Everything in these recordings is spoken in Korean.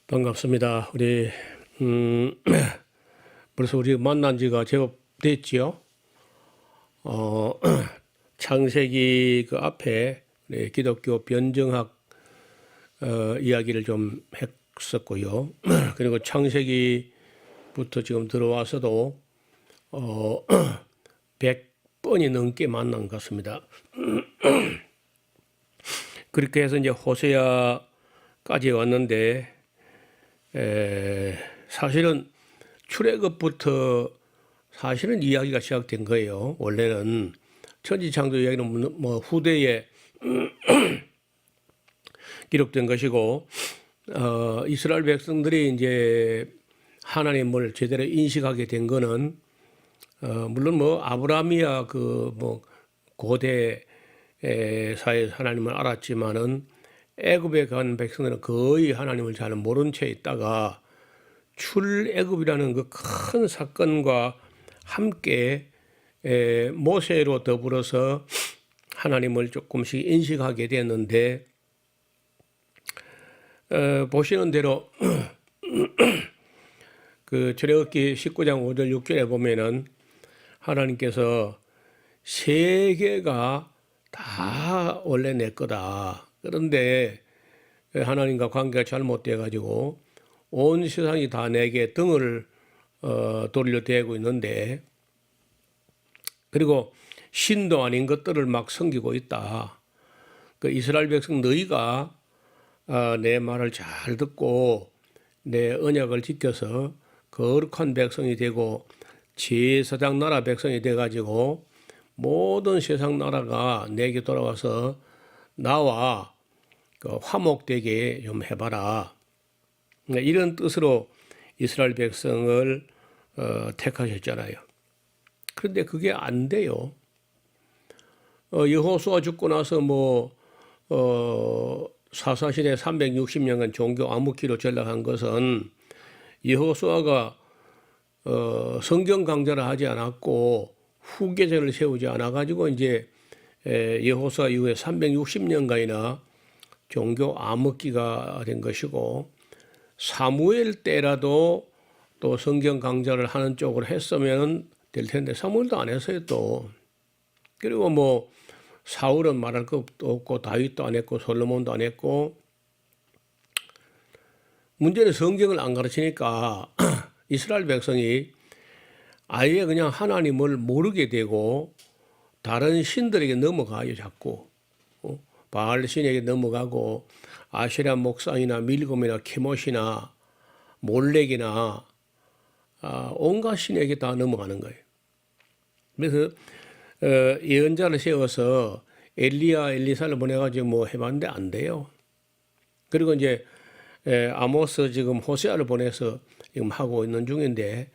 반갑습니다. 벌써 우리 만난 지가 제법 됐지요. 어, 창세기 그 앞에 기독교 변증학 이야기를 좀 했었고요. 그리고 창세기부터 지금 들어와서도 100번이 넘게 만난 것 같습니다. 그렇게 해서 이제 호세아까지 왔는데 사실은 출애굽부터 사실은 이야기가 시작된 거예요. 원래는 천지창조 이야기는 뭐 후대에 기록된 것이고, 이스라엘 백성들이 이제 하나님을 제대로 인식하게 된 거는 물론 뭐 아브라함이야 그 뭐 고대 사회에서 하나님을 알았지만은 애굽에 간 백성들은 거의 하나님을 잘 모른 채 있다가 출애굽이라는 그 큰 사건과 함께 모세로 더불어서 하나님을 조금씩 인식하게 됐는데, 보시는 대로 그 출애굽기 19장 5절 6절에 보면은 하나님께서 세계가 다 원래 내 거다. 그런데 하나님과 관계가 잘못돼 가지고 온 세상이 다 내게 등을 돌려대고 있는데, 그리고 신도 아닌 것들을 막 섬기고 있다. 그 이스라엘 백성 너희가 내 말을 잘 듣고 내 언약을 지켜서 거룩한 백성이 되고 제사장 나라 백성이 돼 가지고 모든 세상 나라가 내게 돌아와서 나와 그 화목되게 좀 해봐라. 이런 뜻으로 이스라엘 백성을 택하셨잖아요. 그런데 그게 안 돼요. 여호수아 죽고 나서 사사시대 360년간 종교 암흑기로 전락한 것은 여호수아가 성경 강좌를 하지 않았고 후계자를 세우지 않아 가지고 이제 여호수아 이후에 360년간이나 종교 암흑기가 된 것이고, 사무엘 때라도 또 성경 강좌를 하는 쪽으로 했으면 될 텐데 사무엘도 안 했어요 또. 그리고 뭐 사울은 말할 것도 없고 다윗도 안 했고 솔로몬도 안 했고, 문제는 성경을 안 가르치니까 이스라엘 백성이 아예 그냥 하나님을 모르게 되고 다른 신들에게 넘어가요 자꾸. 바알 신에게 넘어가고 아시라 목상이나 밀곰이나 케못이나 몰렉이나 온갖 신에게 다 넘어가는 거예요. 그래서 예언자를 세워서 엘리야 엘리사를 보내가지고 뭐 해봤는데 안 돼요. 그리고 이제 아모스 지금 호세아를 보내서 지금 하고 있는 중인데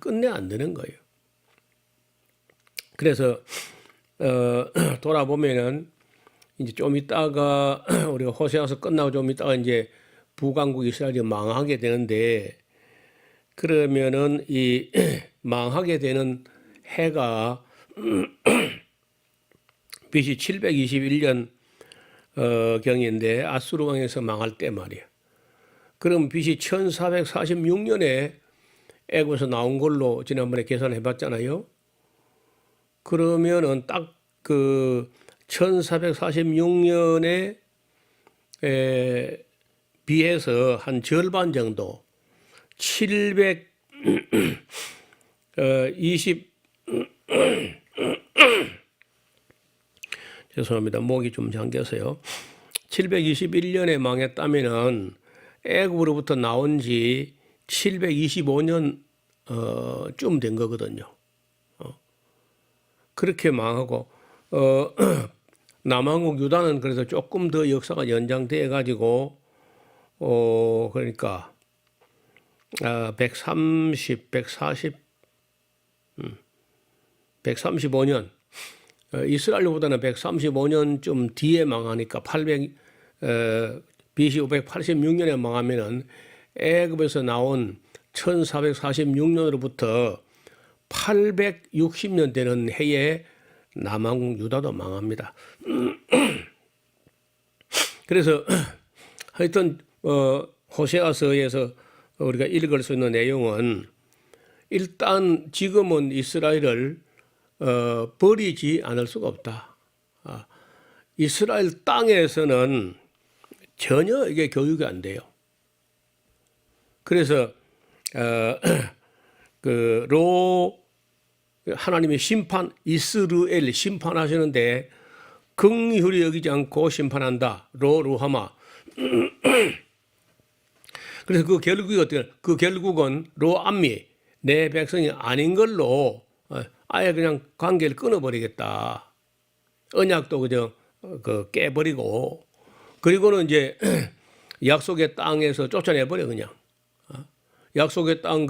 끝내 안 되는 거예요. 그래서 돌아보면은 이제 좀 있다가 우리가 호세아서 끝나고 좀 있다가 이제 북왕국 이스라엘이 망하게 되는데, 그러면은 이 망하게 되는 해가 BC 721년 경인데 아수르 왕에서 망할 때 말이야. 그럼 BC 1446년에 애굽에서 나온 걸로 지난번에 계산해 봤잖아요. 그러면은 딱 그 1446년에 비해서 한 절반 정도 720 죄송합니다. 목이 좀 잠겨서요. 721년에 망했다면은 애굽으로부터 나온 지 725년 쯤 된 거거든요. 그렇게 망하고 남한국 유다는 그래서 조금 더 역사가 연장돼 가지고 그러니까 135년 이스라엘보다는 135년쯤 뒤에 망하니까 BC 586년에 망하면은 애굽에서 나온 1446년으로부터 860년 되는 해에 남한국 유다도 망합니다. 그래서 하여튼 호세아서에서 우리가 읽을 수 있는 내용은 일단 지금은 이스라엘을 버리지 않을 수가 없다. 이스라엘 땅에서는 전혀 이게 교육이 안 돼요. 그래서 하나님의 심판, 이스라엘 심판하시는데 긍휼히 여기지 않고 심판한다. 루하마. 그래서 그 결국이 어떻게? 그 결국은 로암미, 내 백성이 아닌 걸로 아예 그냥 관계를 끊어버리겠다. 언약도 그저 깨버리고, 그리고는 이제 약속의 땅에서 쫓아내버려 그냥. 약속의 땅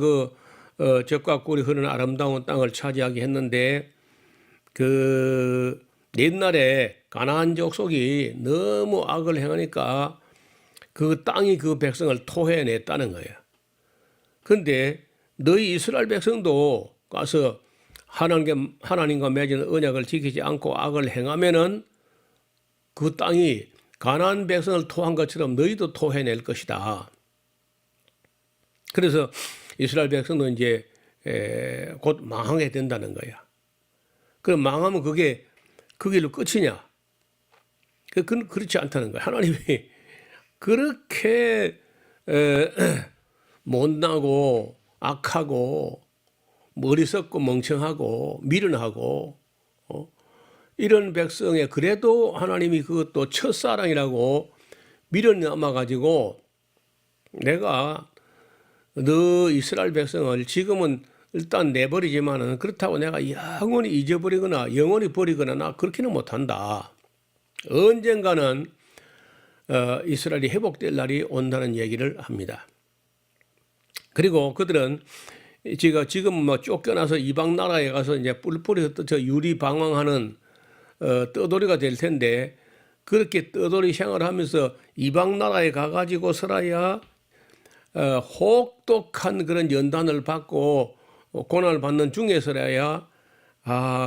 젖과 꿀이 흐르는 아름다운 땅을 차지하게 했는데 그 옛날에 가나안 족속이 너무 악을 행하니까 그 땅이 그 백성을 토해냈다는 거예요. 그런데 너희 이스라엘 백성도 가서 하나님과 맺은 언약을 지키지 않고 악을 행하면은 그 땅이 가나안 백성을 토한 것처럼 너희도 토해낼 것이다. 그래서 이스라엘 백성도 이제 곧 망하게 된다는 거야. 그럼 망하면 그게 그 길로 끝이냐? 그렇지 않다는 거야. 하나님이 그렇게 못나고 악하고 머리 썩고 멍청하고 미련하고 이런 백성에 그래도 하나님이 그것도 첫사랑이라고 미련 남아가지고 내가 너 이스라엘 백성을 지금은 일단 내버리지만은 그렇다고 내가 영원히 잊어버리거나 영원히 버리거나 나 그렇게는 못한다. 언젠가는 이스라엘이 회복될 날이 온다는 얘기를 합니다. 그리고 그들은 지금 뭐 쫓겨나서 이방 나라에 가서 이제 뿔뿔이 흩어져 유리방황하는 떠돌이가 될 텐데 그렇게 떠돌이 생활하면서 이방 나라에 가가지고 살아야 혹독한 그런 연단을 받고 고난을 받는 중에서라야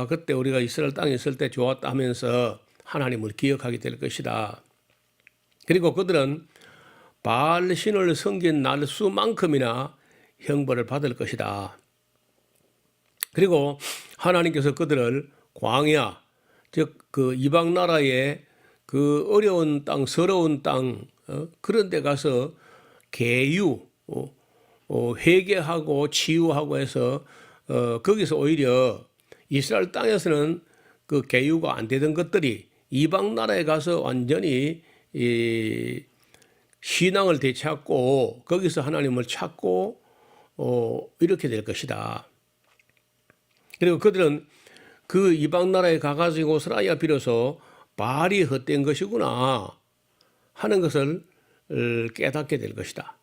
그때 우리가 이스라엘 땅에 있을 때 좋았다 하면서 하나님을 기억하게 될 것이다. 그리고 그들은 바알 신을 섬긴 날 수만큼이나 형벌을 받을 것이다. 그리고 하나님께서 그들을 광야, 즉 그 이방 나라의 그 어려운 땅, 서러운 땅 그런 데 가서 계유, 회개하고 치유하고 해서 거기서 오히려 이스라엘 땅에서는 그 계유가 안 되던 것들이 이방 나라에 가서 완전히 신앙을 되찾고 거기서 하나님을 찾고 이렇게 될 것이다. 그리고 그들은 그 이방 나라에 가가지고 살아야 비로소 바알이 헛된 것이구나 하는 것을 깨닫게 될 것이다.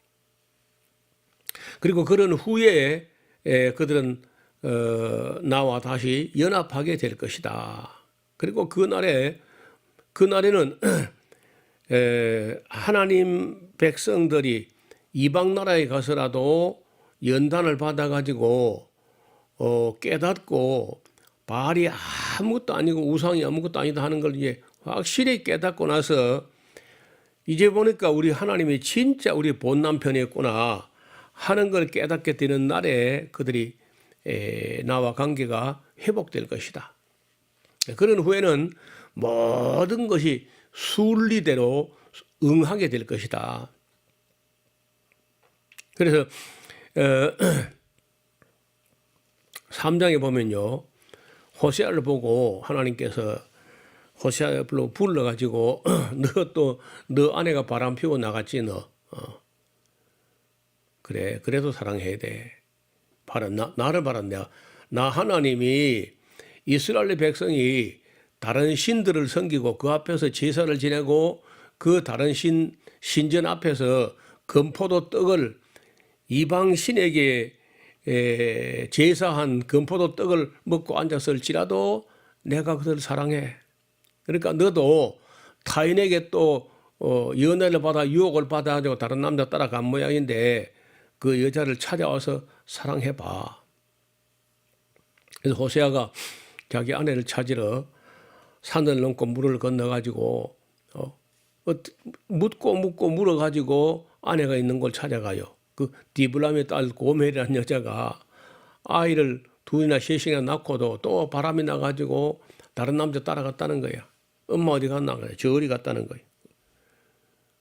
그리고 그런 후에 그들은 나와 다시 연합하게 될 것이다. 그리고 그날에는 하나님 백성들이 이방 나라에 가서라도 연단을 받아가지고 깨닫고 바알이 아무것도 아니고 우상이 아무것도 아니다 하는 걸 이제 확실히 깨닫고 나서 이제 보니까 우리 하나님이 진짜 우리 본 남편이었구나 하는 걸 깨닫게 되는 날에 그들이 나와 관계가 회복될 것이다. 그런 후에는 모든 것이 순리대로 응하게 될 것이다. 그래서 3장에 보면요. 호세아를 보고 하나님께서 호세아를 불러가지고 너 아내가 바람 피우고 나갔지 너. 그래 그래도 사랑해야 돼. 나를 바란 나 하나님이 이스라엘 백성이 다른 신들을 섬기고 그 앞에서 제사를 지내고 그 다른 신전 앞에서 금포도 떡을 이방 신에게 제사한 금포도 떡을 먹고 앉았을지라도 내가 그들을 사랑해. 그러니까 너도 타인에게 또 연애를 받아 유혹을 받아가지고 다른 남자 따라간 모양인데 그 여자를 찾아와서 사랑해봐. 그래서 호세아가 자기 아내를 찾으러 산을 넘고 물을 건너가지고 묻고 물어가지고 아내가 있는 걸 찾아가요. 그 디블람의 딸 고멜이라는 여자가 아이를 둘이나 셋이나 낳고도 또 바람이 나가지고 다른 남자 따라갔다는 거야. 엄마 어디 갔나 그래. 저리 갔다는 거야.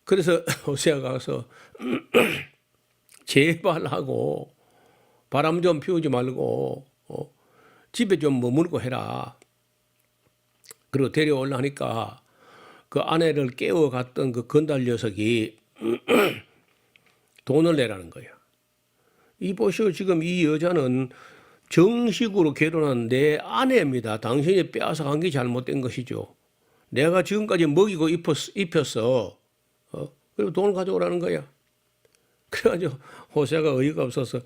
그래서 호세아가 가서 제발 하고 바람 좀 피우지 말고 집에 좀 머물고 해라. 그리고 데려오려니까 그 아내를 깨워갔던 그 건달 녀석이 돈을 내라는 거야. 이 보시오, 지금 이 여자는 정식으로 결혼한 내 아내입니다. 당신이 빼앗아간 게 잘못된 것이죠. 내가 지금까지 먹이고 입혔어. 그리고 돈을 가져오라는 거야. 그래가지고 호세아가 어이가 없어서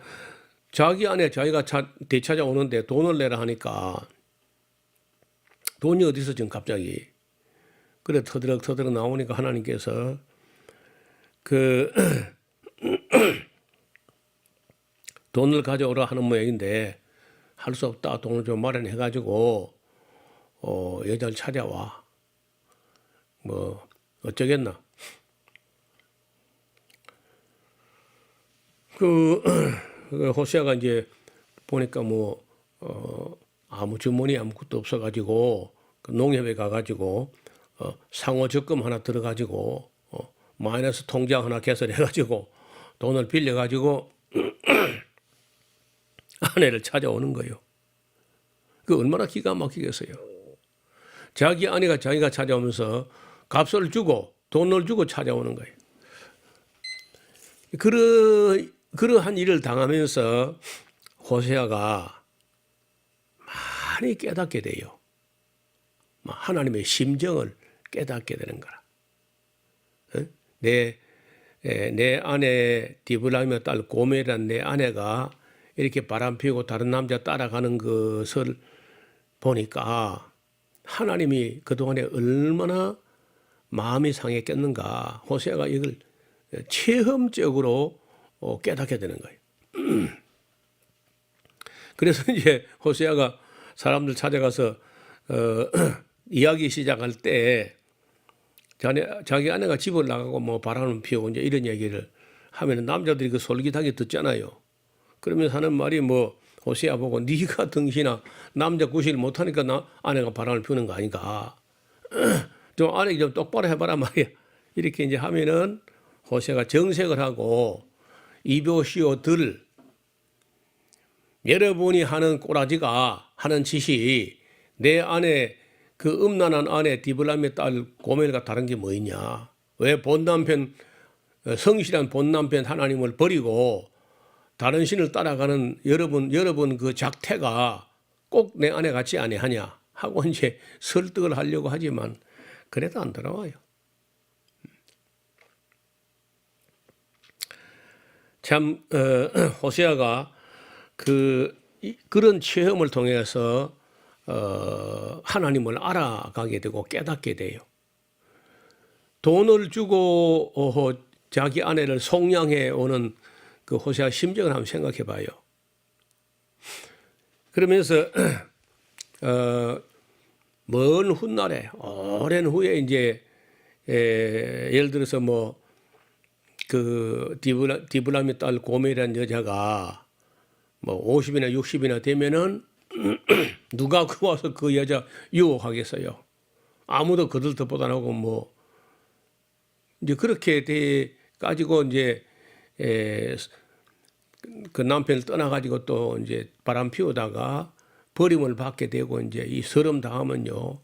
자기 아내 자기가 되찾아오는데 돈을 내라 하니까 돈이 어디서 지금 갑자기. 그래 터드럭 나오니까 하나님께서 그 돈을 가져오라 하는 모양인데 할 수 없다. 돈을 좀 마련해가지고 여자를 찾아와. 뭐 어쩌겠나. 그 호세아가 이제 보니까 뭐 아무 주머니 아무것도 없어가지고 그 농협에 가가지고 상호 적금 하나 들어가지고 마이너스 통장 하나 개설해가지고 돈을 빌려가지고 아내를 찾아오는 거예요. 그 얼마나 기가 막히겠어요. 자기 아내가 자기가 찾아오면서 값을 주고 돈을 주고 찾아오는 거예요. 그러한 일을 당하면서 호세아가 많이 깨닫게 돼요. 하나님의 심정을 깨닫게 되는 거라. 내 아내 디블라임의 딸 고멜이라는 내 아내가 이렇게 바람 피우고 다른 남자 따라가는 것을 보니까 하나님이 그동안에 얼마나 마음이 상했겠는가. 호세아가 이걸 체험적으로 깨닫게 되는 거예요. 그래서 이제 호세아가 사람들 찾아가서 이야기 시작할 때 자기 아내가 집을 나가고 뭐 바람을 피우고 이제 이런 얘기를 하면 남자들이 그 솔깃하게 듣잖아요. 그러면서 하는 말이 뭐 호세아 보고 네가 등신아 남자 구실 못하니까 아내가 바람을 피우는 거 아닌가. 좀 아내 좀 똑바로 해봐라 말이야. 이렇게 이제 하면은 호세아가 정색을 하고 이보시오들 여러분이 하는 꼬라지가 하는 짓이 내 아내 그 음란한 아내 디블람의 딸 고멜과 다른 게 뭐 있냐. 왜 본남편 성실한 본남편 하나님을 버리고 다른 신을 따라가는 여러분 그 작태가 꼭 내 아내 같지 아니하냐 하고 이제 설득을 하려고 하지만 그래도 안 돌아와요. 참 호세아가 그런 체험을 통해서 하나님을 알아가게 되고 깨닫게 돼요. 돈을 주고 자기 아내를 속량해 오는 그 호세아 심정을 한번 생각해 봐요. 그러면서 먼 훗날에 오랜 후에 이제 예를 들어서 뭐 그 디블람의 딸 고멜이라는 여자가 뭐 50이나 60이나 되면은 누가 그 와서 그 여자 유혹하겠어요. 아무도 그들 덮보다 하고 뭐 이제 그렇게 돼 가지고 이제 그 남편을 떠나 가지고 또 이제 바람 피우다가 버림을 받게 되고 이제 이 서름 당하면요.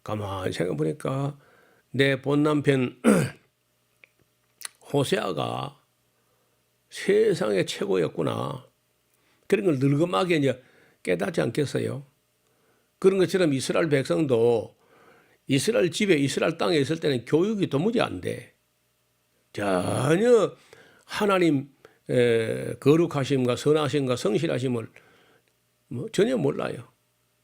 가만히 생각해 보니까 내 본 남편 호세아가 세상의 최고였구나. 그런 걸 늙음하게 이제 깨닫지 않겠어요? 그런 것처럼 이스라엘 백성도 이스라엘 집에 이스라엘 땅에 있을 때는 교육이 도무지 안 돼. 전혀 하나님 거룩하심과 선하심과 성실하심을 뭐 전혀 몰라요.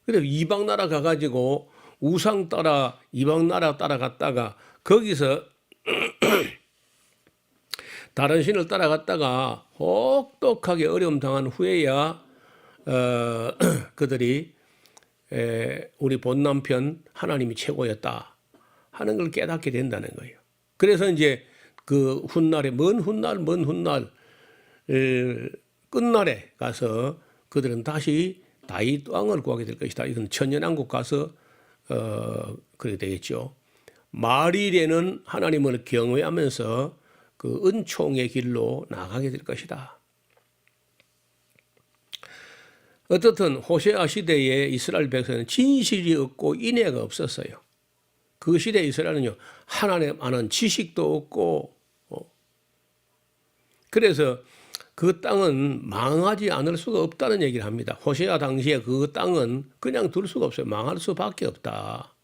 그래서 이방 나라 가가지고 우상 따라 이방 나라 따라갔다가 거기서 다른 신을 따라갔다가 혹독하게 어려움 당한 후에야 그들이 우리 본 남편 하나님이 최고였다 하는 걸 깨닫게 된다는 거예요. 그래서 이제 그 훗날에 먼 훗날 끝날에 가서 그들은 다시 다윗 왕을 구하게 될 것이다. 이건 천년왕국 가서 그렇게 되겠죠. 말일에는 하나님을 경외하면서 그 은총의 길로 나가게 될 것이다. 어떻든 호세아 시대에 이스라엘 백성은 진실이 없고 인애가 없었어요. 그 시대 이스라엘은요, 하나님 아는 지식도 없고, 그래서 그 땅은 망하지 않을 수가 없다는 얘기를 합니다. 호세아 당시에 그 땅은 그냥 둘 수가 없어요. 망할 수밖에 없다.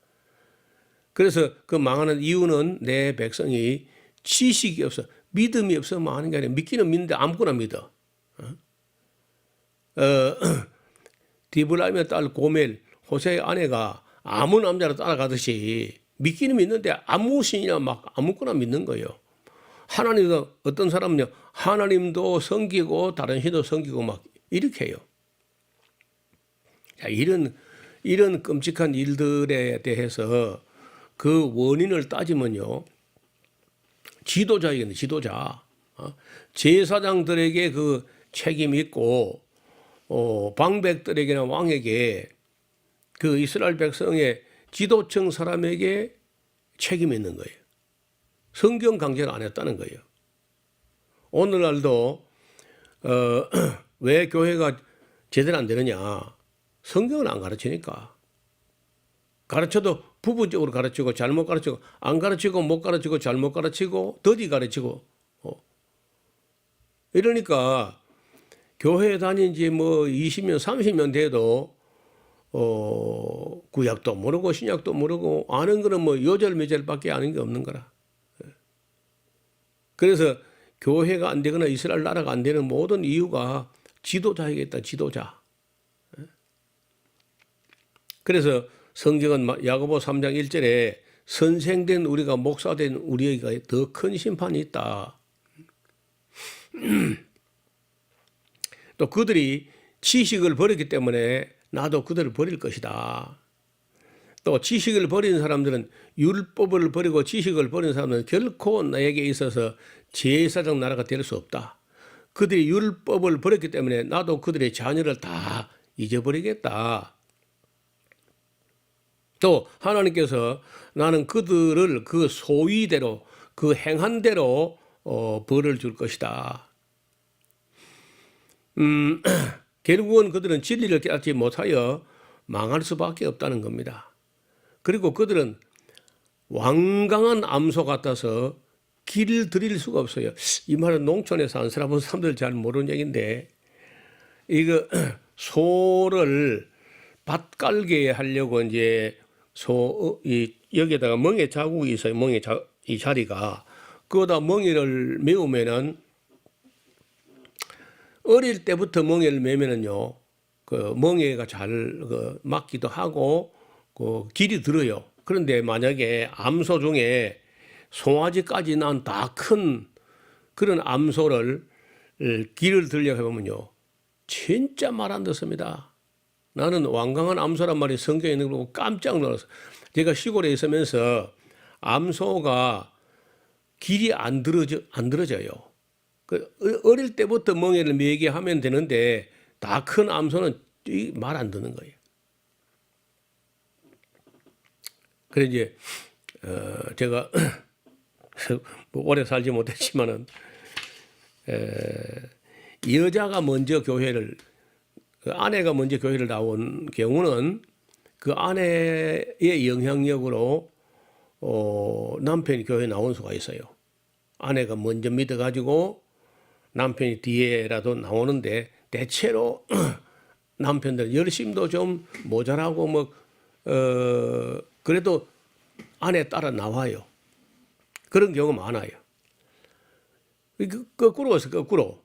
그래서 그 망하는 이유는 내 백성이 지식이 없어, 믿음이 없어 망하는 게 아니라 믿기는 믿는데 아무거나 믿어. 디블라임의 딸 고멜, 호세의 아내가 아무 남자를 따라가듯이 믿기는 믿는데 아무 신이나 막 아무거나 믿는 거예요. 하나님도 어떤 사람은요, 하나님도 섬기고 다른 신도 섬기고 막 이렇게 해요. 자, 이런 끔찍한 일들에 대해서 그 원인을 따지면요, 지도자이겠네, 지도자. 제사장들에게 그 책임이 있고, 방백들에게나 왕에게 그 이스라엘 백성의 지도층 사람에게 책임이 있는 거예요. 성경 강제를 안 했다는 거예요. 오늘날도 왜 교회가 제대로 안 되느냐? 성경을 안 가르치니까. 가르쳐도 부분적으로 가르치고 잘못 가르치고 안 가르치고 못 가르치고 잘못 가르치고 더디 가르치고 이러니까 교회 다닌 지 뭐 20년 30년 돼도 구약도 모르고 신약도 모르고 아는 거는 뭐 요절매절밖에 아는 게 없는 거라. 그래서 교회가 안 되거나 이스라엘 나라가 안 되는 모든 이유가 지도자이겠다, 지도자. 그래서 성경은 야고보 3장 1절에 선생된 우리가 목사된 우리에게 더 큰 심판이 있다. 또 그들이 지식을 버렸기 때문에 나도 그들을 버릴 것이다. 또 지식을 버리는 사람들은 율법을 버리고 지식을 버리는 사람들은 결코 나에게 있어서 제사장 나라가 될 수 없다. 그들이 율법을 버렸기 때문에 나도 그들의 자녀를 다 잊어버리겠다. 또 하나님께서 나는 그들을 그 소위대로 그 행한 대로 벌을 줄 것이다. 결국은 그들은 진리를 깨닫지 못하여 망할 수밖에 없다는 겁니다. 그리고 그들은 완강한 암소 같아서 길을 들일 수가 없어요. 이 말은 농촌에 사는 사람들 잘 모르는 얘기인데, 이거 소를 밭 깔게 하려고 이제 여기에다가 멍에 자국이 있어요. 이 자리가. 그거다 멍에를 메우면은 어릴 때부터 멍에를 매면은요, 그 멍에가 잘 맞기도 하고, 그 길이 들어요. 그런데 만약에 암소 중에 송아지까지 난 다 큰 그런 암소를 길을 들려고 해보면요, 진짜 말 안 듣습니다. 나는 완강한 암소란 말이 성경에 있는 걸 보고 깜짝 놀랐어요. 제가 시골에 있으면서 암소가 길이 안 들어져요. 어릴 때부터 멍에를 매게 하면 되는데 다 큰 암소는 말 안 듣는 거예요. 그래서 이제 제가 뭐 오래 살지 못했지만은 여자가 먼저 교회를 아내가 먼저 교회를 나온 경우는 그 아내의 영향력으로 남편이 교회에 나온 수가 있어요. 아내가 먼저 믿어가지고 남편이 뒤에라도 나오는데 대체로 남편들 열심도 좀 모자라고 뭐 그래도 아내 따라 나와요. 그런 경우가 많아요. 거꾸로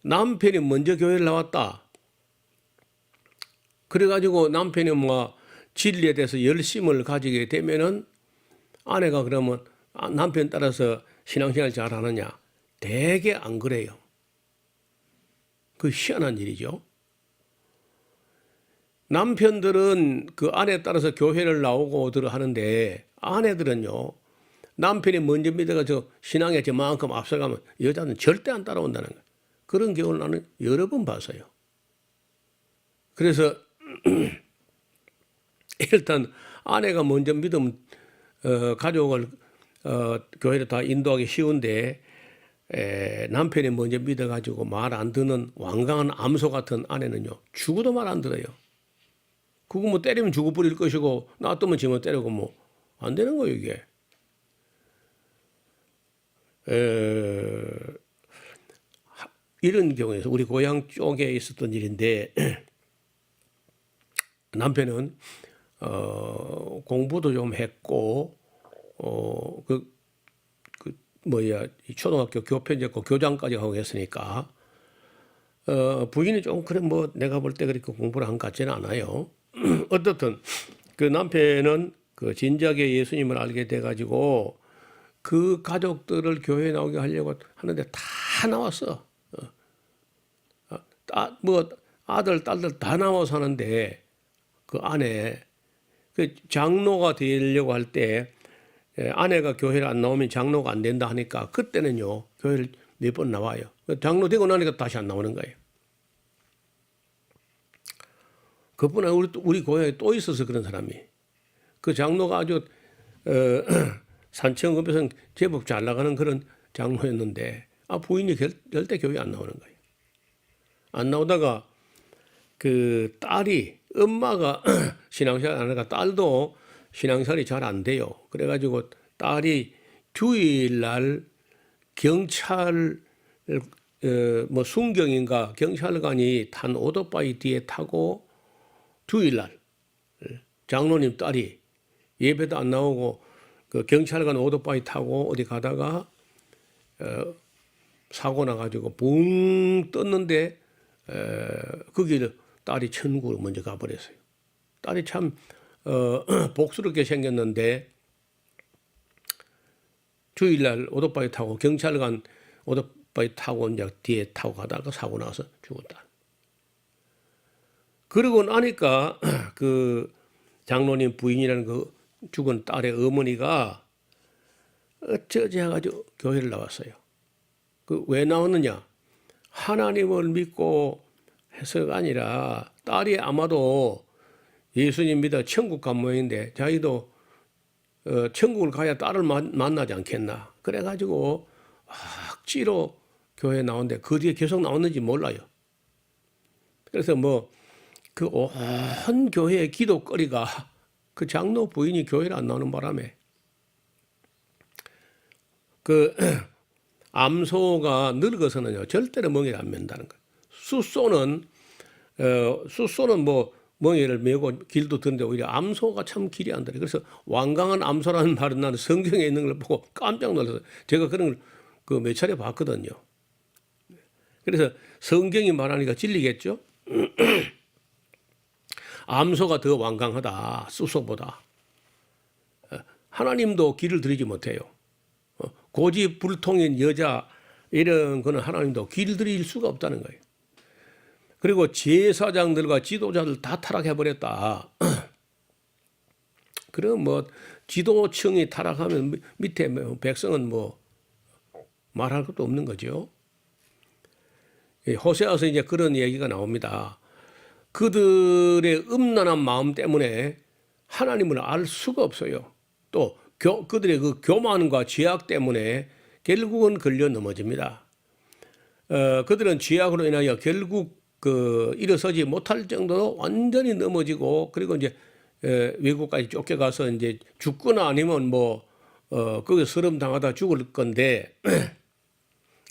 남편이 먼저 교회를 나왔다. 그래가지고 남편이 뭐 진리에 대해서 열심을 가지게 되면은 아내가 그러면 남편 따라서 신앙생활 잘하느냐? 대개 안 그래요. 그 희한한 일이죠. 남편들은 그 아내에 따라서 교회를 나오고 하는데 아내들은요, 남편이 먼저 믿어가지고 신앙에 저만큼 앞서가면 여자는 절대 안 따라온다는 거예요. 그런 경우를 나는 여러 번 봤어요. 그래서 일단 아내가 먼저 믿으면 가족을 교회를 다 인도하기 쉬운데 남편이 먼저 믿어가지고 말 안 듣는 완강한 암소 같은 아내는요 죽어도 말 안 들어요. 그거 뭐 때리면 죽어버릴 것이고 놔두면 지면 때리고 뭐 안 되는 거예요 이게. 이런 경우에서 우리 고향 쪽에 있었던 일인데 남편은 공부도 좀 했고 이 초등학교 교편제고 교장까지 하고 했으니까 부인이 좀 그래 뭐 내가 볼 때 그렇게 공부를 한 것 같지는 않아요. 어떻든 그 남편은 그 진작에 예수님을 알게 돼가지고 그 가족들을 교회에 나오게 하려고 하는데 다 나왔어. 뭐 아들 딸들 다 나와서 하는데 그 안에 그 장로가 되려고 할 때 아내가 교회를 안 나오면 장로가 안 된다 하니까 그때는요 교회를 몇 번 나와요. 장로 되고 나니까 다시 안 나오는 거예요. 그뿐 아니라 우리 고향에 또 있어서 그런 사람이 그 장로가 아주 산청읍에서 제법 잘 나가는 그런 장로였는데 부인이 절대 교회 안 나오는 거예요. 안 나오다가 그 딸이 엄마가 신앙생활 안 하니까 딸도 신앙생활이 잘 안 돼요. 그래가지고 딸이 주일날 경찰 뭐 순경인가 경찰관이 탄 오토바이 뒤에 타고 주일날 장로님 딸이 예배도 안 나오고 그 경찰관 오토바이 타고 어디 가다가 사고 나가지고 붕 떴는데 거기를 딸이 천국으로 먼저 가버렸어요. 딸이 참 복스럽게 생겼는데 주일날 오토바이 타고 경찰관 오토바이 타고 이제 뒤에 타고 가다가 사고 나서 죽었다. 그러고 나니까 그 장로님 부인이라는 그 죽은 딸의 어머니가 어쩌지 해가지고 교회를 나왔어요. 그 왜 나왔느냐? 하나님을 믿고 해서가 아니라 딸이 아마도 예수님 믿어 천국 간 모양인데 자기도 천국을 가야 딸을 만나지 않겠나. 그래가지고 억지로 교회에 나오는데 그 뒤에 계속 나왔는지 몰라요. 그래서 뭐 그 온 교회의 기도거리가 그 장로 부인이 교회를 안 나오는 바람에 그 암소가 늙어서는요 절대로 멍에를 안 맨다는 거예요. 숫소는 뭐 멍에를 메고 길도 드는데 오히려 암소가 참 길이 안 들어요. 그래서 완강한 암소라는 말은 나는 성경에 있는 걸 보고 깜짝 놀라서 제가 그런 걸 그 몇 차례 봤거든요. 그래서 성경이 말하니까 진리겠죠. 암소가 더 완강하다 숫소보다. 하나님도 길을 들이지 못해요. 고집불통인 여자 이런 거는 하나님도 길을 들일 수가 없다는 거예요. 그리고 제사장들과 지도자들 다 타락해버렸다. 그럼 뭐 지도층이 타락하면 밑에 백성은 뭐 말할 것도 없는 거죠. 호세아서 이제 그런 얘기가 나옵니다. 그들의 음란한 마음 때문에 하나님을 알 수가 없어요. 또 그들의 그 교만과 죄악 때문에 결국은 걸려 넘어집니다. 그들은 죄악으로 인하여 결국 그 일어서지 못할 정도로 완전히 넘어지고 그리고 이제 외국까지 쫓겨가서 이제 죽거나 아니면 뭐 거기 서름 당하다 죽을 건데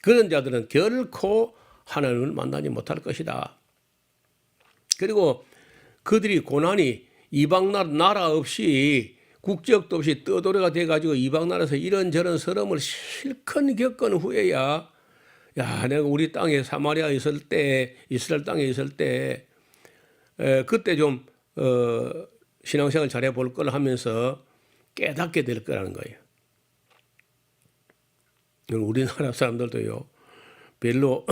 그런 자들은 결코 하나님을 만나지 못할 것이다. 그리고 그들이 고난이 이방 나라 없이 국적도 없이 떠돌이가 돼가지고 이방 나라에서 이런저런 서름을 실컷 겪은 후에야 야 내가 우리 땅에 사마리아에 있을 때 이스라엘 땅에 있을 때 그때 좀 신앙생활 잘해 볼 걸 하면서 깨닫게 될 거라는 거예요. 우리나라 사람들도요 별로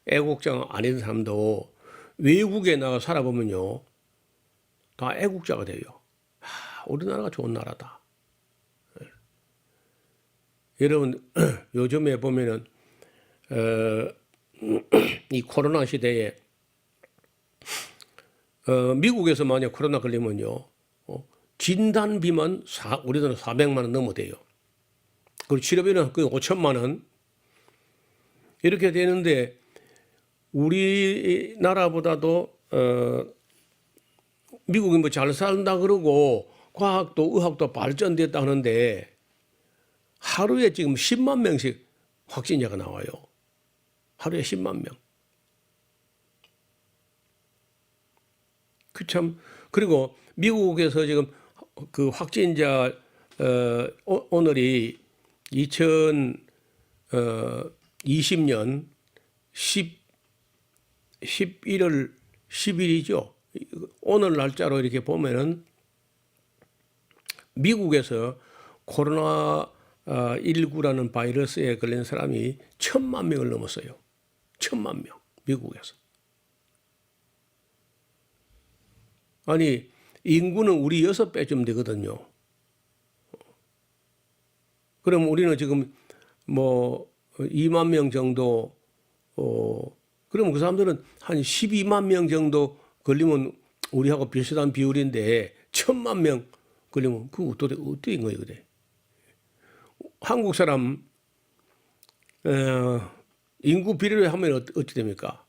애국자가 아닌 사람도 외국에 나가 살아보면요 다 애국자가 돼요. 우리나라가 좋은 나라다. 여러분 요즘에 보면은 이 코로나 시대에 미국에서 만약 코로나 걸리면요, 진단비만 우리 돈은 400만 원 넘어대요. 그리고 치료비는 그 5천만 원 이렇게 되는데 우리나라보다도 미국이 뭐 잘 산다 그러고 과학도 의학도 발전됐다 하는데 하루에 지금 10만 명씩 확진자가 나와요. 하루에 10만 명. 그 참, 그리고 미국에서 지금 그 확진자 오늘이 2020년 11월 10일이죠. 오늘 날짜로 이렇게 보면은 미국에서 코로나 19라는 바이러스에 걸린 사람이 1,000만 명을 넘었어요. 1,000만 명, 미국에서. 아니, 인구는 우리 6배쯤 되거든요. 그럼 우리는 지금 뭐 2만 명 정도, 그럼 그 사람들은 한 12만 명 정도 걸리면 우리하고 비슷한 비율인데 1,000만 명 걸리면 그거 어떻게 거예요, 그래? 한국 사람 인구 비례를 하면 어떻게 됩니까?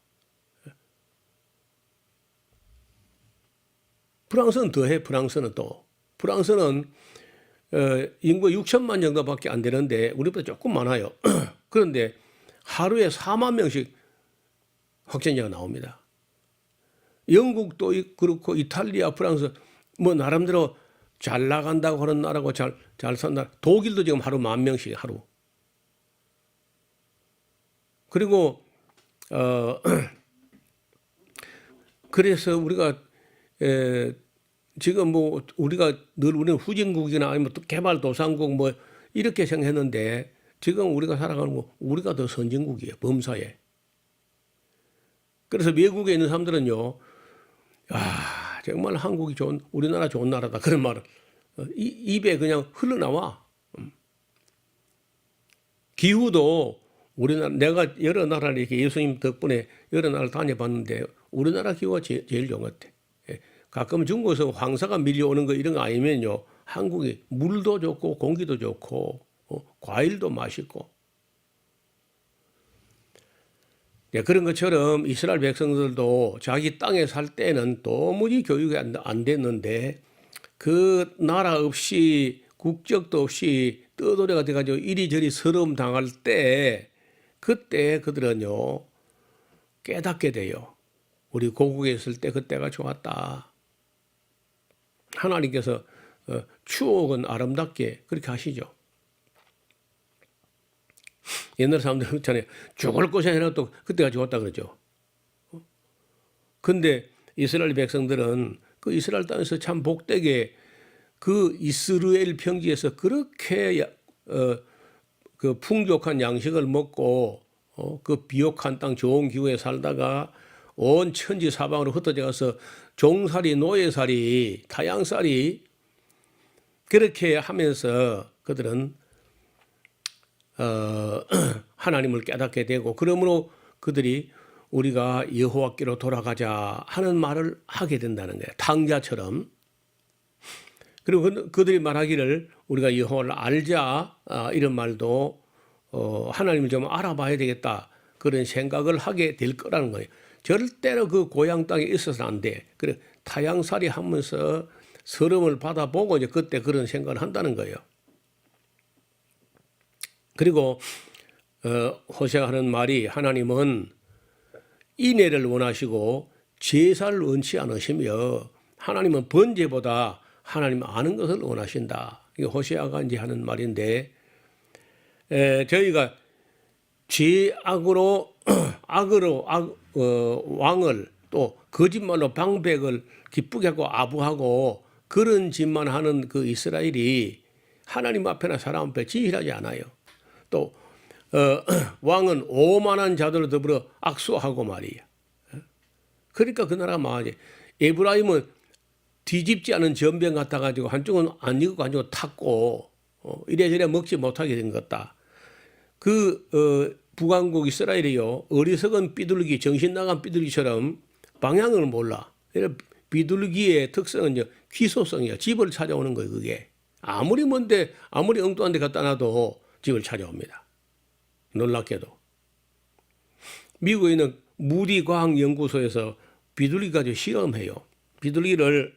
프랑스는 더해. 프랑스는 인구 6천만 정도밖에 안 되는데 우리보다 조금 많아요. 그런데 하루에 4만 명씩 확진자가 나옵니다. 영국도 그렇고 이탈리아, 프랑스 뭐 나름대로 잘 나간다고 하는 나라고 잘 산다. 독일도 지금 하루 10,000명씩 하루. 그리고 그래서 우리가 지금 뭐 우리가 늘 우리는 후진국이나 아니면 또 개발도상국 뭐 이렇게 생각했는데 지금 우리가 살아가는 거 우리가 더 선진국이에요. 범사에. 그래서 미국에 있는 사람들은요, 정말 한국이 우리나라 좋은 나라다. 그런 말을 입에 그냥 흘러나와. 기후도 우리나라, 내가 여러 나라를 이렇게 예수님 덕분에 여러 나라를 다녀봤는데 우리나라 기후가 제일 좋은 것 같아. 가끔 중국에서 황사가 밀려오는 거 이런 거 아니면요, 한국이 물도 좋고 공기도 좋고 과일도 맛있고. 그런 것처럼 이스라엘 백성들도 자기 땅에 살 때는 도무지 교육이 안 됐는데 그 나라 없이 국적도 없이 떠돌이가 돼가지고 이리저리 서러움 당할 때 그때 그들은요 깨닫게 돼요. 우리 고국에 있을 때 그때가 좋았다. 하나님께서 추억은 아름답게 그렇게 하시죠. 옛날 사람들 그렇잖아요. 죽을 것이 아니라 또 그때가 좋았다 그러죠. 근데 이스라엘 백성들은 그 이스라엘 땅에서 참 복되게 그 이스라엘 평지에서 그렇게 그 풍족한 양식을 먹고 그 비옥한 땅 좋은 기후에 살다가 온 천지 사방으로 흩어져 가서 종살이, 노예살이, 타양살이 그렇게 하면서 그들은 하나님을 깨닫게 되고 그러므로 그들이 우리가 여호와께로 돌아가자 하는 말을 하게 된다는 거예요. 탕자처럼. 그리고 그들이 말하기를 우리가 여호와를 알자 이런 말도 하나님을 좀 알아봐야 되겠다 그런 생각을 하게 될 거라는 거예요. 절대로 그 고향 땅에 있어서는 안 돼. 그래 타양살이 하면서 서름을 받아보고 이제 그때 그런 생각을 한다는 거예요. 그리고 호세아가 하는 말이 하나님은 인애를 원하시고 제사를 원치 않으시며 하나님은 번제보다 하나님 아는 것을 원하신다. 이게 호세아가 이제 하는 말인데 저희가 죄악으로 왕을 또 거짓말로 방백을 기쁘게 하고 아부하고 그런 짓만 하는 그 이스라엘이 하나님 앞에나 사람 앞에 진실하지 않아요. 또 왕은 오만한 자들로 더불어 악수하고 말이야. 그러니까 그 나라가 망하지. 에브라임은 뒤집지 않은 전병 같아 가지고 한쪽은 안 익고 한쪽은 탔고 이래저래 먹지 못하게 된 것 같다. 북왕국 이스라엘이요, 어리석은 비둘기, 정신 나간 비둘기처럼 방향을 몰라. 비둘기의 특성은 귀소성이야. 집을 찾아오는 거예요, 그게. 아무리 먼데, 아무리 엉뚱한 데 갖다 놔도 집을 찾아옵니다. 놀랍게도. 미국에 있는 무디 과학연구소에서 비둘기 가지고 실험해요. 비둘기를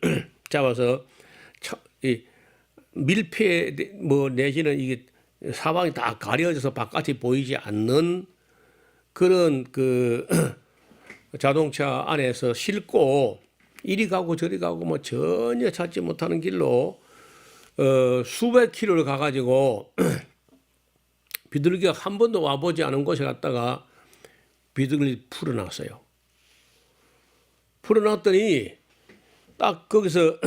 잡아서 밀폐 내지는 이게 사방이 다 가려져서 바깥이 보이지 않는 그런 자동차 안에서 싣고 이리 가고 저리 가고 뭐 전혀 찾지 못하는 길로 수백 킬로를 가가지고 비둘기가 한 번도 와보지 않은 곳에 갔다가 비둘기를 풀어놨어요. 풀어놨더니 딱 거기서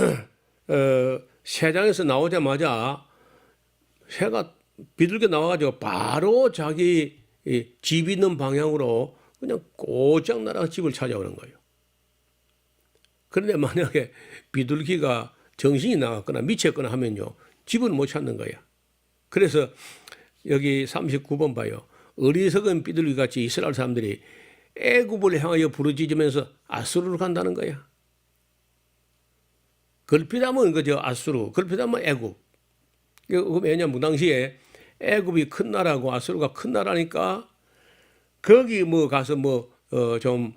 새장에서 나오자마자 새가 비둘기 나와가지고 바로 자기 집 있는 방향으로 그냥 꼬짝 날아가 집을 찾아오는 거예요. 그런데 만약에 비둘기가 정신이 나갔거나 미쳤거나 하면요, 집을 못 찾는 거야. 그래서 여기 39번 봐요. 어리석은 비둘기 같이 이스라엘 사람들이 애굽을 향하여 부르짖으면서 아수르로 간다는 거야. 걸핏하면 그저 아수르, 걸핏하면 애굽. 왜냐면 그 당시에 애굽이 큰 나라고 아수르가 큰 나라니까 거기 뭐 가서 좀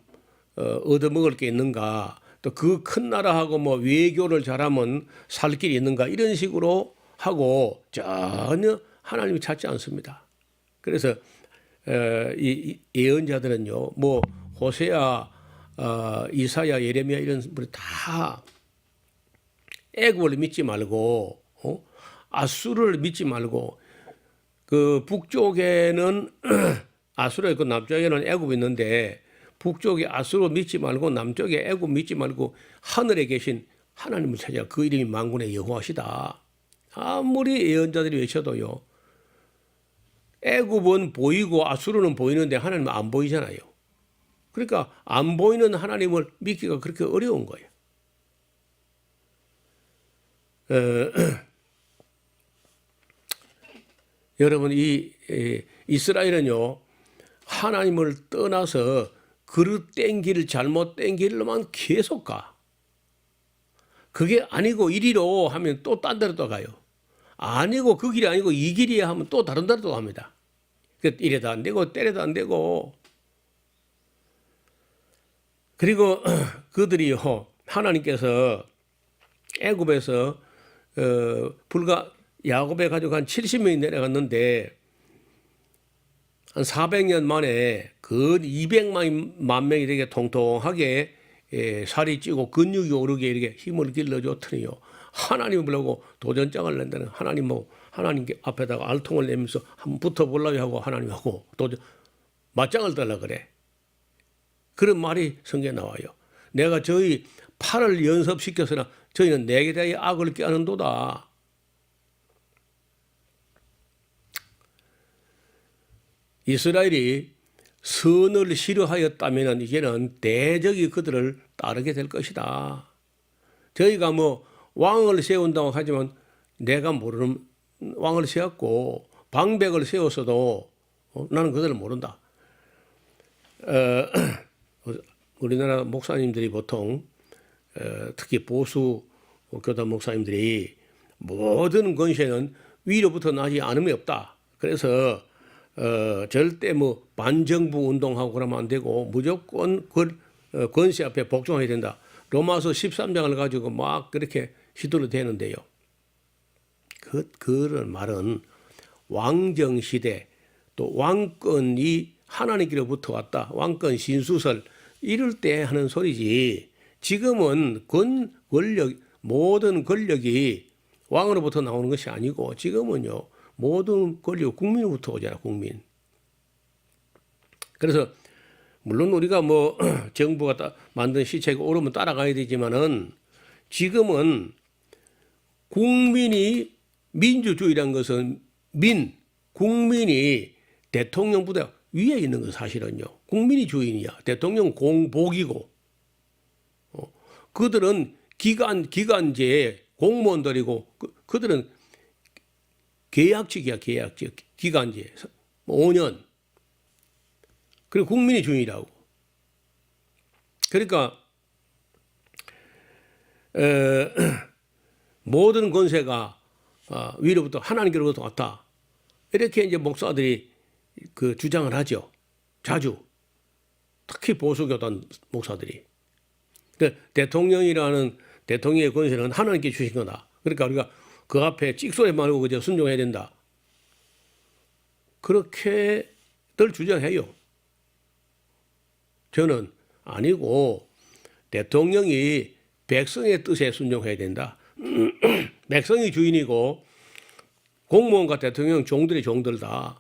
얻어먹을 게 있는가, 또 그 큰 나라하고 뭐 외교를 잘하면 살 길이 있는가, 이런 식으로 하고 전혀 하나님이 찾지 않습니다. 그래서 이 예언자들은요, 뭐 호세아, 이사야, 예레미야 이런 분이 다 애굽을 믿지 말고 아수르를 믿지 말고, 그 북쪽에는 아수르 있고 남쪽에는 애굽이 있는데 북쪽에 아수르 믿지 말고 남쪽에 애굽 믿지 말고 하늘에 계신 하나님을 찾아. 그 이름이 만군의 여호와시다. 아무리 예언자들이 외쳐도요, 애굽은 보이고 아수르는 보이는데 하나님은 안 보이잖아요. 그러니까 안 보이는 하나님을 믿기가 그렇게 어려운 거예요. 여러분, 이 이스라엘은요, 하나님을 떠나서 그릇된 길, 잘못된 길로만 계속 가. 그게 아니고 이리로 하면 또 딴 데로 또 가요. 아니고 그 길이 아니고 이 길이야 하면 또 다른 데로 또 갑니다. 이래도 안 되고 때려도 안 되고. 그리고 그들이요, 하나님께서 애굽에서 불과 야곱에 가지고 한 70명이 내려갔는데 한 400년 만에 그 200만 명이 되게 통통하게 살이 찌고 근육이 오르게 이렇게 힘을 길러줬더니요, 하나님을 보려고 도전장을 낸다는, 하나님 앞에다가 알통을 내면서 한번 붙어보려고 하고 하나님하고 도전 맞짱을 떨라 그래. 그런 말이 성경에 나와요. 내가 저희 팔을 연습시켜서나 저희는 내게 대하여 악을 꾀하는도다. 이스라엘이 선을 싫어하였다면 이제는 대적이 그들을 따르게 될 것이다. 저희가 뭐 왕을 세운다고 하지만 내가 모르는 왕을 세웠고 방백을 세웠어도 나는 그들을 모른다. 우리나라 목사님들이 보통 특히 보수 교단 목사님들이 모든 권세는 위로부터 나지 않음이 없다. 그래서 절대 뭐 반정부 운동하고 그러면 안 되고 무조건 권세 앞에 복종해야 된다. 로마서 13장을 가지고 막 그렇게 시도를 되는데요. 그런 말은 왕정시대, 또 왕권이 하나님께로부터 왔다, 왕권 신수설 이럴 때 하는 소리지, 지금은 모든 권력이 왕으로부터 나오는 것이 아니고 지금은요, 모든 권력 국민으로부터 오잖아, 국민. 그래서 물론 우리가 뭐 정부가 만든 시책이 오르면 따라가야 되지만은 지금은 국민이, 민주주의란 것은 국민이 대통령보다 위에 있는 건 사실은요. 국민이 주인이야. 대통령 공복이고, 그들은 기간제 공무원들이고, 그들은 계약직이야, 계약직. 기간제. 뭐 5년. 그리고 국민이 주인이라고. 그러니까 모든 권세가 위로부터 하나님께로부터 왔다. 이렇게 이제 목사들이 그 주장을 하죠. 자주. 특히 보수교단 목사들이. 대통령이라는 대통령의 권세는 하나님께 주신 거다. 그러니까 우리가 그 앞에 찍소리 말고 그저 순종해야 된다. 그렇게들 주장해요. 저는 아니고 대통령이 백성의 뜻에 순종해야 된다. 백성이 주인이고 공무원과 대통령 종들이 종들다.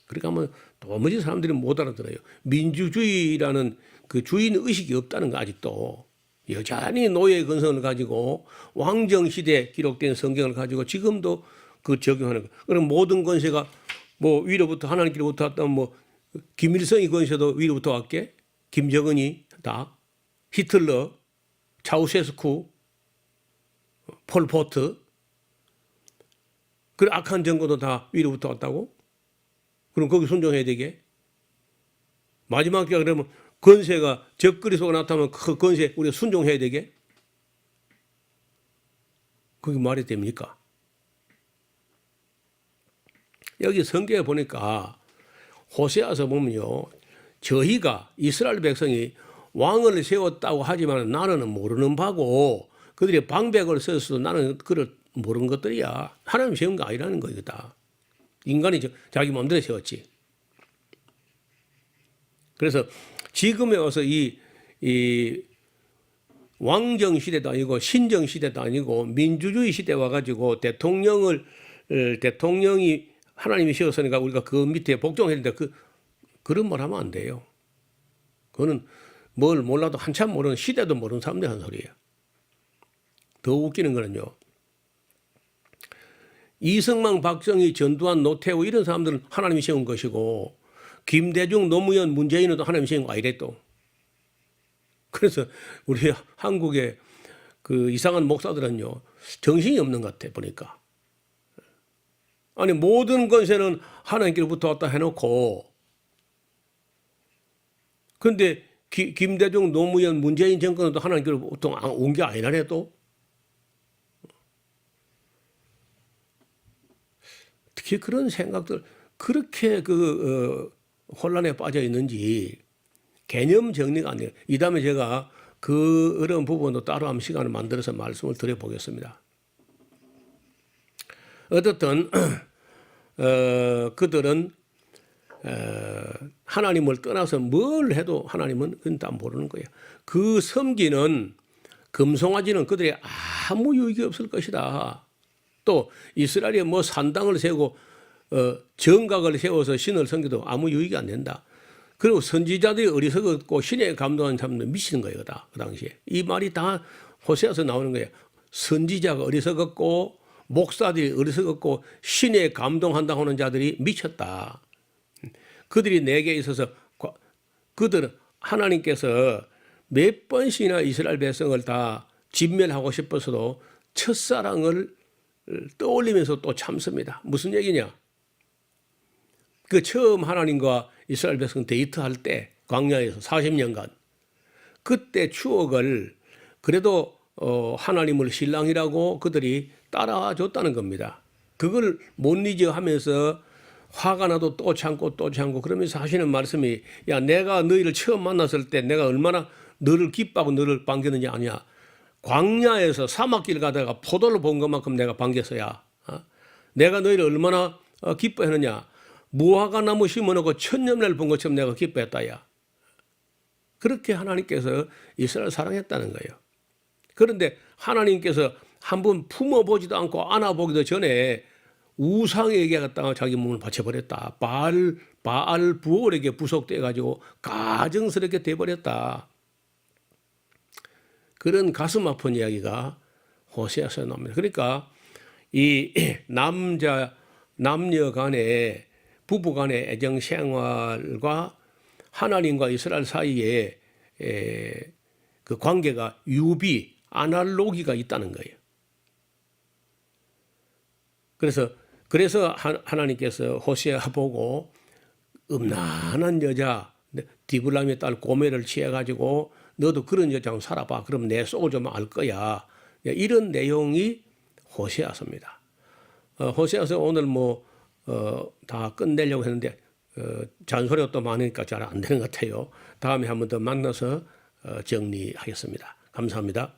그러니까 뭐 도무지 사람들이 못 알아들어요. 민주주의라는 그 주인 의식이 없다는 거 아직도. 여전히 노예의 근성을 가지고 왕정시대에 기록된 성경을 가지고 지금도 그 적용하는 거. 그럼 모든 권세가 뭐 위로부터 하나님께로부터 왔다면 뭐 김일성이 권세도 위로부터 왔게? 김정은이 다? 히틀러, 차우세스쿠, 폴포트, 그 악한 정권도 다 위로부터 왔다고? 그럼 거기 순종해야 되게? 마지막 때 그러면 권세가 적그리 속에 나타나면 그 권세 우리가 순종해야 되게? 그게 말이 됩니까? 여기 성경에 보니까 호세아서 보면요. 저희가 이스라엘 백성이 왕을 세웠다고 하지만 나는 모르는 바고 그들이 방백을 썼어도 나는 그걸 모르는 것들이야. 하나님 세운 거 아니라는 거예요. 다. 인간이 자기 마음대로 세웠지. 그래서 지금에 와서 이 왕정 시대도 아니고 신정 시대도 아니고 민주주의 시대 와가지고 대통령이 하나님이 세웠으니까 우리가 그 밑에 복종해야 된다. 그런 말 하면 안 돼요. 그거는 뭘 몰라도 한참 모르는 시대도 모르는 사람들이 하는 소리예요. 더 웃기는 거는요. 이승만, 박정희, 전두환, 노태우 이런 사람들은 하나님이 세운 것이고 김대중, 노무현, 문재인은 또 하나님이 세운 거 아니래 또. 그래서 우리 한국의 그 이상한 목사들은요. 정신이 없는 것 같아 보니까. 아니 모든 권세는 하나님께로부터 왔다 해놓고 그런데 김대중, 노무현, 문재인 정권은 또 하나님께로부터 온 게 아니라네 또. 특히 그런 생각들 그렇게 혼란에 빠져 있는지 개념 정리가 안 돼요. 이 다음에 제가 그런 부분도 따로 한 시간을 만들어서 말씀을 드려보겠습니다. 어떻든 그들은 하나님을 떠나서 뭘 해도 하나님은 그건 다 모르는 거예요. 그 섬기는 금송아지는 그들의 아무 유익이 없을 것이다. 또 이스라엘이 뭐 산당을 세우고 정각을 세워서 신을 섬겨도 아무 유익이 안 된다. 그리고 선지자들이 어리석었고 신에 감동한 사람들 미치는 거예요. 다 그 당시에. 이 말이 다 호세아서 나오는 거예요. 선지자가 어리석었고 목사들이 어리석었고 신에 감동한다고 하는 자들이 미쳤다. 그들이 내게 있어서 그들은 하나님께서 몇 번씩이나 이스라엘 백성을 다 진멸하고 싶어서도 첫사랑을 떠올리면서 또 참습니다. 무슨 얘기냐? 그 처음 하나님과 이스라엘 백성 데이트할 때 광야에서 40년간 그때 추억을 그래도 하나님을 신랑이라고 그들이 따라줬다는 겁니다. 그걸 못 잊어 하면서 화가 나도 또 참고 또 참고 그러면서 하시는 말씀이 야 내가 너희를 처음 만났을 때 내가 얼마나 너를 기뻐하고 너를 반겼느냐 아니야. 광야에서 사막길 가다가 포도를 본 것만큼 내가 반겼어야. 내가 너희를 얼마나 기뻐했느냐. 무화과 나무 심어놓고 천년을 본 것처럼 내가 기뻐했다야. 그렇게 하나님께서 이스라엘을 사랑했다는 거예요. 그런데 하나님께서 한번 품어보지도 않고 안아보기도 전에 우상에게 갖다가 자기 몸을 바쳐버렸다. 바알 부올에게 부속돼가지고 가증스럽게 돼버렸다. 그런 가슴 아픈 이야기가 호세아서에 나옵니다. 그러니까 이 남녀 간의 부부 간의 애정 생활과 하나님과 이스라엘 사이에 그 관계가 아날로기가 있다는 거예요. 그래서 그래서 하나님께서 호세아 보고 음란한 여자 디블람의 딸 고멜을 취해가지고 너도 그런 여자랑 살아봐. 그럼 내 속을 좀 알 거야. 이런 내용이 호세아서입니다. 호세아서 오늘 다 끝내려고 했는데 잔소리가 또 많으니까 잘 안 되는 것 같아요. 다음에 한 번 더 만나서 정리하겠습니다. 감사합니다.